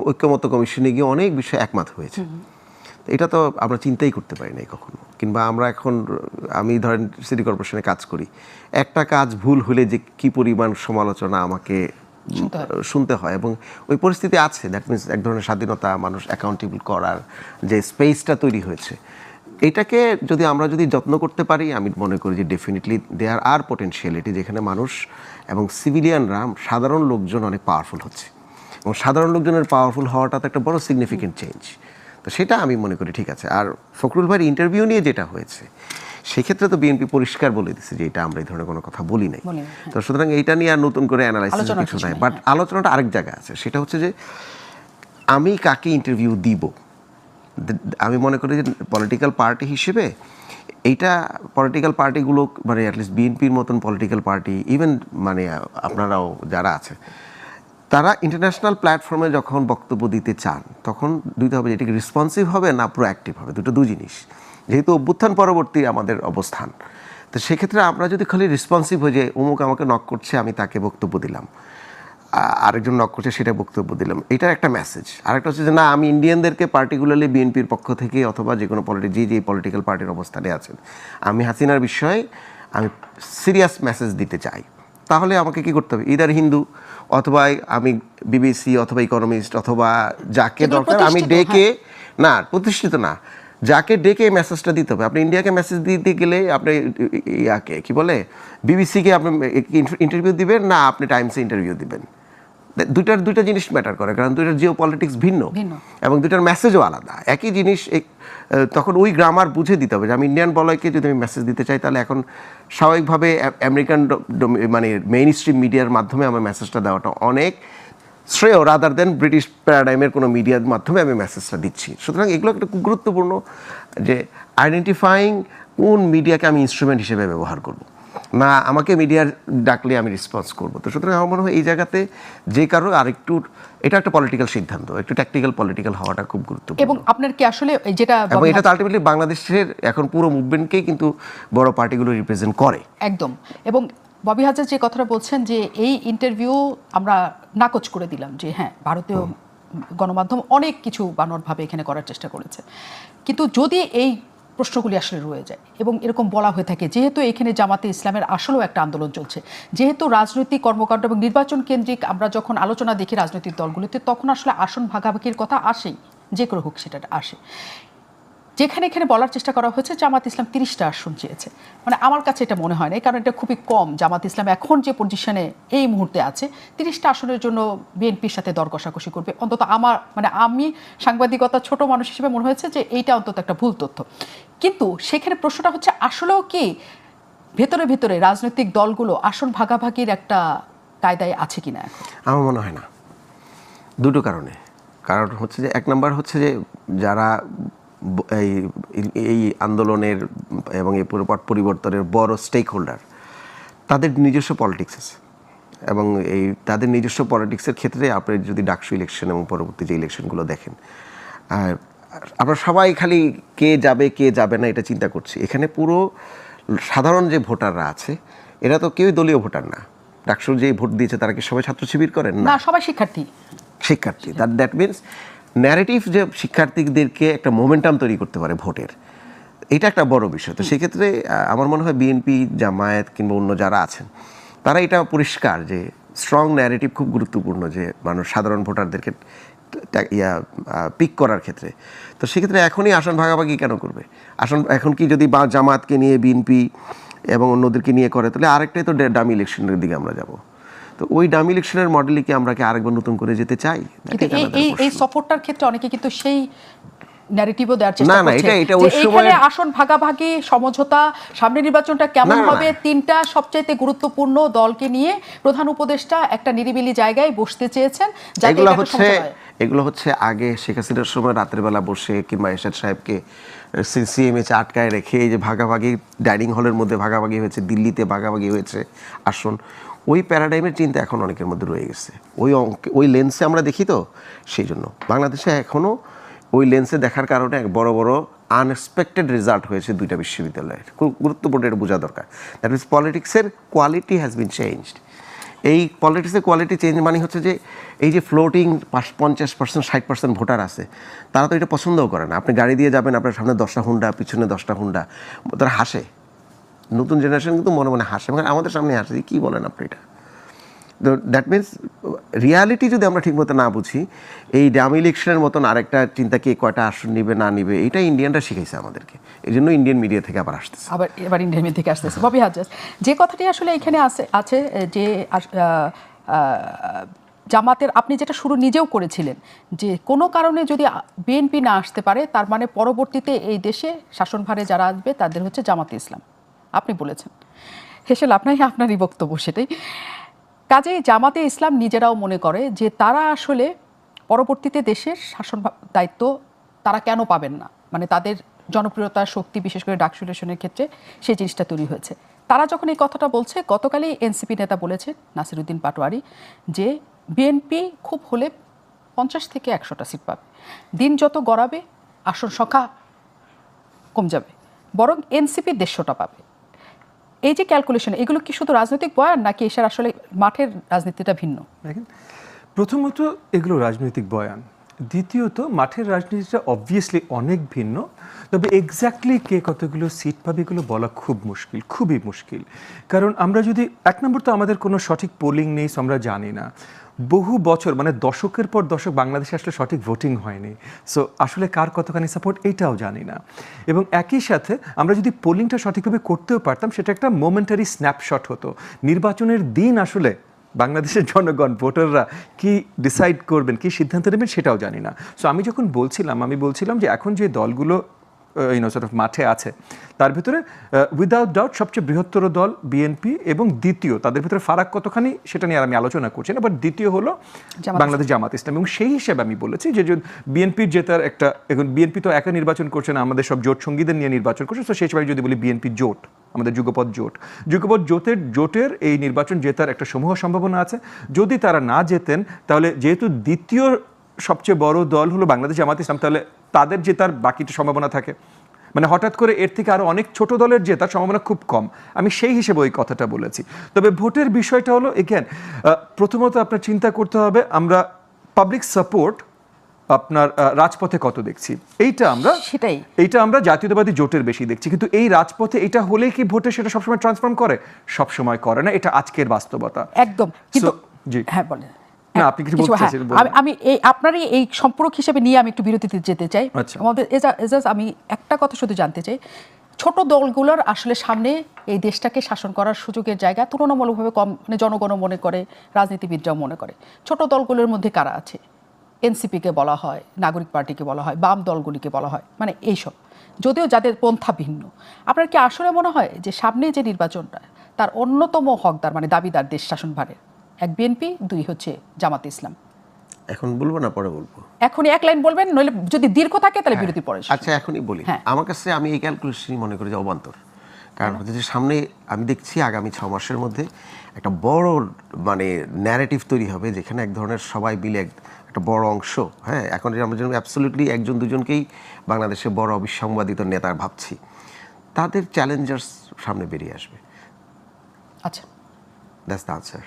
[SPEAKER 7] ঐক্যমত্য কমিশনে গিয়ে অনেক বিষয়ে একমত হয়েছে। এটা তো আমরা চিন্তাই করতে পারি নাই কখনো। কিংবা আমরা এখন, আমি ধরেন সিটি কর্পোরেশনে কাজ করি, একটা কাজ ভুল হলে যে কি পরিমাণ সমালোচনা আমাকে শুনতে হয়, এবং ওই পরিস্থিতি আছে, দ্যাট মিনস এক ধরনের স্বাধীনতা, মানুষ অ্যাকাউন্টেবল করার যে স্পেসটা তৈরি হয়েছে, এটাকে যদি আমরা যত্ন করতে পারি, আমি মনে করি যে ডেফিনেটলি দেয়ার আর পোটেনশিয়ালিটি যেখানে মানুষ এবং সিভিলিয়ানরা, সাধারণ লোকজন অনেক পাওয়ারফুল হচ্ছে, এবং সাধারণ লোকজনের পাওয়ারফুল হওয়াটা তো একটা বড় সিগনিফিকেন্ট চেঞ্জ। তো সেটা আমি মনে করি ঠিক আছে। আর ফখরুল ভাইয়ের ইন্টারভিউ নিয়ে যেটা হয়েছে, সেক্ষেত্রে তো বিএনপি পরিষ্কার বলে দিচ্ছে যে এটা আমরা এই ধরনের কোনো কথা বলি নাই। তো সুতরাং এইটা নিয়ে আর নতুন করে অ্যানালাইসিস কিছু নাই, বাট আলোচনাটা আরেক জায়গায় আছে। সেটা হচ্ছে যে আমি কাকে ইন্টারভিউ দিব। আমি মনে করি যে পলিটিক্যাল পার্টি হিসেবে এইটা, পলিটিক্যাল পার্টিগুলো মানে অ্যাটলিস্ট বিএনপির মতন পলিটিক্যাল পার্টি, ইভেন মানে আপনারাও যারা আছে, তারা ইন্টারন্যাশনাল প্ল্যাটফর্মে যখন বক্তব্য দিতে চান তখন দুইটা হবে, এটাকে রেসপন্সিভ হবে না প্রোঅ্যাক্টিভ হবে, দুই জিনিস। যেহেতু অভ্যুত্থান পরবর্তী আমাদের অবস্থান, তো সেক্ষেত্রে আমরা যদি খালি রেসপন্সিভ হয়ে যে অমুক আমাকে নক করছে আমি তাকে বক্তব্য দিলাম, আরেকজন নক করছে সেটা বক্তব্য দিলাম, এটার একটা মেসেজ। আরেকটা হচ্ছে যে না, আমি ইন্ডিয়ানদেরকে পার্টিকুলারলি বিএনপির পক্ষ থেকে অথবা যে কোনো যে পলিটিক্যাল পার্টির অবস্থানে আছেন, আমি হাসিনার বিষয়ে আমি সিরিয়াস মেসেজ দিতে চাই, তাহলে আমাকে কি করতে হবে, ইদার হিন্দু অথবা আমি বিবিসি অথবা ইকোনমিস্ট অথবা যাকে দরকার আমি ডেকে, না প্রতিষ্ঠিত না, যাকে ডেকে মেসেজটা দিতে হবে। আপনি ইন্ডিয়াকে মেসেজ দিতে গেলে আপনি ইয়াকে কি বলে বিবিসিকে আপনি ইন্টারভিউ দিবেন, না আপনি টাইমসে ইন্টারভিউ দিবেন, দুইটা জিনিস ম্যাটার করে, কারণ দুইটার জিও পলিটিক্স ভিন্ন এবং দুইটার মেসেজও আলাদা। একই জিনিস তখন ওই গ্রামার বুঝে দিতে হবে যে আমি ইন্ডিয়ান বলয়কে যদি আমি মেসেজ দিতে চাই, তাহলে এখন স্বাভাবিকভাবে আমেরিকান মানে মেইন স্ট্রিম মিডিয়ার মাধ্যমে আমার মেসেজটা দেওয়াটা অনেক শ্রেয় রাদার দেন ব্রিটিশ প্যারাডাইমের কোনো মিডিয়ার মাধ্যমে আমি মেসেজটা দিচ্ছি। সুতরাং এগুলো একটা খুব গুরুত্বপূর্ণ যে আইডেন্টিফাইং কোন মিডিয়াকে আমি ইনস্ট্রুমেন্ট হিসেবে ব্যবহার করব, না আমাকে মিডিয়ার ডাকলে আমি রেসপন্স করবো। তো সুতরাং আমার মনে হয় এই জায়গাতে যে কারো আরেকটু, এটা একটা পলিটিক্যাল সিদ্ধান্ত, একটু ট্যাকটিক্যাল পলিটিক্যাল হওয়াটা খুব গুরুত্বপূর্ণ।
[SPEAKER 5] এবং আপনার কি আসলে যেটা,
[SPEAKER 7] এবং এটা তো আলটিমেটলি বাংলাদেশের এখন পুরো মুভমেন্টকেই কিন্তু বড় পার্টিগুলো রিপ্রেজেন্ট করে
[SPEAKER 5] একদম। এবং ববি হাজার যে কথাটা বলছেন যে এই ইন্টারভিউ আমরা নাকচ করে দিলাম, যে হ্যাঁ ভারতীয় গণমাধ্যম অনেক কিছু বানরভাবে এখানে করার চেষ্টা করেছে, কিন্তু যদি এই প্রশ্নগুলি আসলে রয়ে যায় এবং এরকম বলা হয়ে থাকে, যেহেতু এখানে জামাতে ইসলামের আসলেও একটা আন্দোলন চলছে, যেহেতু রাজনৈতিক কর্মকাণ্ড এবং নির্বাচন কেন্দ্রিক আমরা যখন আলোচনা দেখি রাজনৈতিক দলগুলিতে, তখন আসলে আসন ভাগাভাগির কথা আসেই, যে করে হোক সেটা আসে। যেখানে এখানে বলার চেষ্টা করা হয়েছে জামাত ইসলাম 30টা আসন চেয়েছে, মানে আমার কাছে এটা মনে হয় না, কারণ এটা খুবই কম। জামাত ইসলাম এখন যে পজিশনে এই মুহূর্তে আছে, 30টা আসনের জন্য বিএনপির সাথে দর কষাকষি করবে, অন্তত আমার মানে আমি সাংবাদিকতা ছোট মানুষ হিসেবে মনে হয়েছে যে এইটা অন্তত একটা ভুল তথ্য। কিন্তু সেখানে প্রশ্নটা হচ্ছে আসলেও কি ভেতরে ভেতরে রাজনৈতিক দলগুলো আসন ভাগাভাগির একটা কায়দায় আছে কিনা?
[SPEAKER 7] আমার মনে হয় না, দুটো কারণে। কারণ হচ্ছে যে এক নম্বর হচ্ছে যে যারা এই আন্দোলনের এবং এই পরিবর্তনের বড় স্টেক হোল্ডার, তাদের নিজস্ব পলিটিক্স আছে, এবং এই তাদের নিজস্ব পলিটিক্সের ক্ষেত্রে আপনি যদি ডাকসু ইলেকশন এবং পরবর্তী যে ইলেকশনগুলো দেখেন, আমরা সবাই খালি কে যাবে না এটা চিন্তা করছি। এখানে পুরো সাধারণ যে ভোটাররা আছে, এরা তো কেউই দলীয় ভোটার না। ডাকসুর যে ভোট দিয়েছে তারা কি সবাই ছাত্র শিবির করেন না,
[SPEAKER 5] সবাই শিক্ষার্থী।
[SPEAKER 7] দ্যাট মিনস ন্যারেটিভ যে শিক্ষার্থীদেরকে একটা মোমেন্টাম তৈরি করতে পারে ভোটের, এটা একটা বড় বিষয়। তো সেক্ষেত্রে আমার মনে হয় বিএনপি, জামায়াত কিংবা অন্য যারা আছেন, তারা এটা পরিষ্কার যে স্ট্রং ন্যারেটিভ খুব গুরুত্বপূর্ণ, যে মানুষ সাধারণ ভোটারদেরকে পিক করার ক্ষেত্রে। তো সেক্ষেত্রে এখনই আসন ভাগাভাগি কেন করবে? এখন কি যদি জামাতকে নিয়ে বিএনপি এবং অন্যদেরকে নিয়ে করে, তাহলে আরেকটাই তো ডামি ইলেকশনের দিকে আমরা যাব। তো ওই ডামি ইলেকশনের মডেলে কি আমরা কি আরেকবার নতুন করে যেতে চাই?
[SPEAKER 5] এই সফরটার ক্ষেত্রে অনেকে কিন্তু সেই ন্যারেটিভও দেওয়ার চেষ্টা করছে যে এখানে আসন ভাগাভাগি সমঝোতা, সামনে নির্বাচনটা কেমন হবে, 3টা সবচাইতে গুরুত্বপূর্ণ দলকে নিয়ে প্রধান উপদেষ্টা একটা নিরিবিলি জায়গায় বসতে চেয়েছেন।
[SPEAKER 7] এগুলো হচ্ছে আগে শেখ হাসিনার সময় রাতের বেলা বসে কিংবা এরশাদ সাহেবকে সিএমএইচে আটকায় রেখে এই যে ভাগাভাগি ডাইনিং হলের মধ্যে ভাগাভাগি হয়েছে, দিল্লিতে ভাগাভাগি হয়েছে আসন, ওই প্যারাডাইমের চিন্তা এখন অনেকের মধ্যে রয়ে গেছে। ওই লেন্সে আমরা দেখি, তো সেই জন্য বাংলাদেশে এখনও ওই লেন্সে দেখার কারণে বড় বড় আনএক্সপেক্টেড রেজাল্ট হয়েছে দুইটা বিশ্ববিদ্যালয়ের, খুব গুরুত্বপূর্ণ, এটা বোঝা দরকার। দ্যাট মিনস পলিটিক্সের কোয়ালিটি হ্যাজ বিন চেঞ্জড। এই পলিটিক্সের কোয়ালিটি চেঞ্জ মানে হচ্ছে যে এই যে ফ্লোটিং 50%, 60% ভোটার আছে, তারা তো এটা পছন্দও করে না। আপনি গাড়ি দিয়ে যাবেন, আপনার সামনে 10টা হুন্ডা, পিছনে 10টা হুন্ডা, তারা হাসে। নতুন জেনারেশন কিন্তু মনে মনে হাসে, মানে আমাদের সামনে হাসে, কী বলেন আপনি এটা। তো দ্যাট মিনস রিয়ালিটি যদি আমরা ঠিকমতো না বুঝি, এই ডাম ইলেকশনের মতন আরেকটা চিন্তা, কে কয়টা আসন নিবে না নিবে, এটা ইন্ডিয়ানরা শিখাইছে আমাদেরকে। এই জন্য ইন্ডিয়ান মিডিয়া থেকে আবার আসতেছে,
[SPEAKER 5] এবার ইন্ডিয়ান মিডিয়া থেকে আসতেছে। ববি হাজ্জাজ, যে কথাটি আসলে এখানে আছে যে জামাতের, আপনি যেটা শুরু নিজেও করেছিলেন, যে কোনো কারণে যদি বিএনপি না আসতে পারে, তার মানে পরবর্তীতে এই দেশে শাসনভারে যারা আসবে তাদের হচ্ছে জামাতে ইসলাম, আপনি বলেছেন। হেসেল আপনারই বক্তব্য সেটাই। কাজেই জামাতে ইসলাম নিজেরাও মনে করে যে তারা আসলে পরবর্তীতে দেশের শাসন দায়িত্ব তারা কেন পাবেন না, মানে তাদের জনপ্রিয়তার শক্তি, বিশেষ করে ডাকসু ইলেকশনের ক্ষেত্রে সেই জিনিসটা তৈরি হয়েছে। তারা যখন এই কথাটা বলছে, গতকালই এনসিপি নেতা বলেছেন নাসিরউদ্দিন পাটোয়ারি যে বিএনপি খুব হলে 50 থেকে 100টা সিট পাবে, দিন যত গড়াবে আসন সংখ্যা কম যাবে, বরং এনসিপি 150টা পাবে। এই যে ক্যালকুলেশন, এগুলো কি শুধু রাজনৈতিক বয়ান, নাকি এসব আসলে মাঠের রাজনীতিটা ভিন্ন?
[SPEAKER 6] দেখেন, প্রথমত এগুলো রাজনৈতিক বয়ান, দ্বিতীয়ত মাঠের রাজনীতিটা অবভিয়াসলি অনেক ভিন্ন। তবে এক্স্যাক্টলি কে কতগুলো সিট পাবে এগুলো বলা খুব মুশকিল, খুবই মুশকিল। কারণ আমরা যদি, এক নম্বর তো আমাদের কোনো সঠিক পোলিং নেই, আমরা জানি না। বহু বছর, মানে দশকের পর দশক বাংলাদেশে আসলে সঠিক ভোটিং হয়নি, সো আসলে কার কতখানি সাপোর্ট এইটাও জানি না। এবং একই সাথে আমরা যদি পোলিংটা সঠিকভাবে করতেও পারতাম, সেটা একটা মোমেন্টারি স্ন্যাপশট হতো। নির্বাচনের দিন আসলে বাংলাদেশের জনগণ, ভোটাররা কি ডিসাইড করবেন, কি সিদ্ধান্ত নেবেন সেটাও জানি না। সো আমি যখন বলছিলাম যে এখন যে দলগুলো মাঠে আছে, তার ভিতরে উইদাউট ডাউট সবচেয়ে বৃহত্তর দল বিএনপি, এবং দ্বিতীয় তাদের ভিতরে ফারাক কতখানি সেটা নিয়ে আর আমি আলোচনা করছি না, বাট দ্বিতীয় হলো বাংলাদেশ জামাত ইসলাম। এবং সেই হিসেবে আমি বলেছি যে বিএনপির জেতার একটা, এখন বিএনপি তো একা নির্বাচন করছে না, আমাদের সব জোট সঙ্গীদের নিয়ে নির্বাচন করছে। তো সেই হিসেবে যদি বলি বিএনপি জোট, আমাদের যুগপৎ জোটের এই নির্বাচন জেতার একটা সমূহ সম্ভাবনা আছে। যদি তারা না জেতেন, তাহলে যেহেতু দ্বিতীয় সবচেয়ে বড় দল হলো বাংলাদেশ জামাত ইসলাম, তাহলে তাদের জেতার বাকিটা সম্ভাবনা থাকে। মানে হঠাৎ করে এর থেকে আরও অনেক ছোট দলের জেতার সম্ভাবনা খুব কম। আমি সেই হিসেবে ওই কথাটা বলেছি। তবে ভোটের বিষয়টা হলো, এগেন প্রথমত আপনার চিন্তা করতে হবে আমরা পাবলিক সাপোর্ট আপনার রাজপথে কত দেখছি, এইটা আমরা জাতীয়তাবাদী জোটের বেশি দেখছি। কিন্তু এই রাজপথে এটা হলেই কি ভোটে সেটা সবসময় ট্রান্সফর্ম করে? সবসময় করে না, এটা আজকের বাস্তবতা
[SPEAKER 5] একদম। কিন্তু
[SPEAKER 6] জি,
[SPEAKER 5] হ্যাঁ বলেন।
[SPEAKER 6] না, আপনি কিছু বলতে চাইছেন?
[SPEAKER 5] আমি আপনারই এই সম্পর্ক হিসেবে নিয়ে আমি একটু বিরতিতে যেতে চাই। আমাদের এজাজ, আমি একটা কথা শুধু জানতে চাই, ছোট দলগুলোর আসলে সামনে এই দেশটাকে শাসন করার সুযোগের জায়গা তুলনামূলকভাবে কম, মানে জনগণও মনে করে, রাজনীতিবিদরাও মনে করে। ছোট দলগুলোর মধ্যে কারা আছে? এনসিপিকে বলা হয়, নাগরিক পার্টিকে বলা হয়, বাম দলগুলিকে বলা হয়, মানে এইসব, যদিও যাদের পন্থা ভিন্ন। আপনার কি আসলে মনে হয় যে সামনে যে নির্বাচনটা, তার অন্যতম হকদার, মানে দাবিদার দেশ শাসনভারের, এক বিএনপি, দুই হচ্ছে জামাতে ইসলাম?
[SPEAKER 7] এখন বলবো না পরে বলবো?
[SPEAKER 5] এখনই এক লাইন বলবেন, নইলে যদি দীর্ঘ থাকে তাহলে বিরতি পড়ে।
[SPEAKER 7] আচ্ছা, এখনই বলি। আমার কাছে, আমি এই ক্যালকুলেশনই মনে করি যে অবান্তর। কারণ হচ্ছে যে সামনে আমি দেখছি আগামী 6 মাসের মধ্যে একটা বড় মানে ন্যারেটিভ তৈরি হবে, যেখানে এক ধরনের সবাই মিলে একটা বড় অংশ, হ্যাঁ, এখন আমরা যেন অ্যাবসলিউটলি একজন দুজনকেই বাংলাদেশে বড় অবিসংবাদিত নেতা ভাবছি, তাদের চ্যালেঞ্জার্স সামনে বেরিয়ে আসবে।
[SPEAKER 5] আচ্ছা,
[SPEAKER 7] দ্যাটস দ্য আনসার।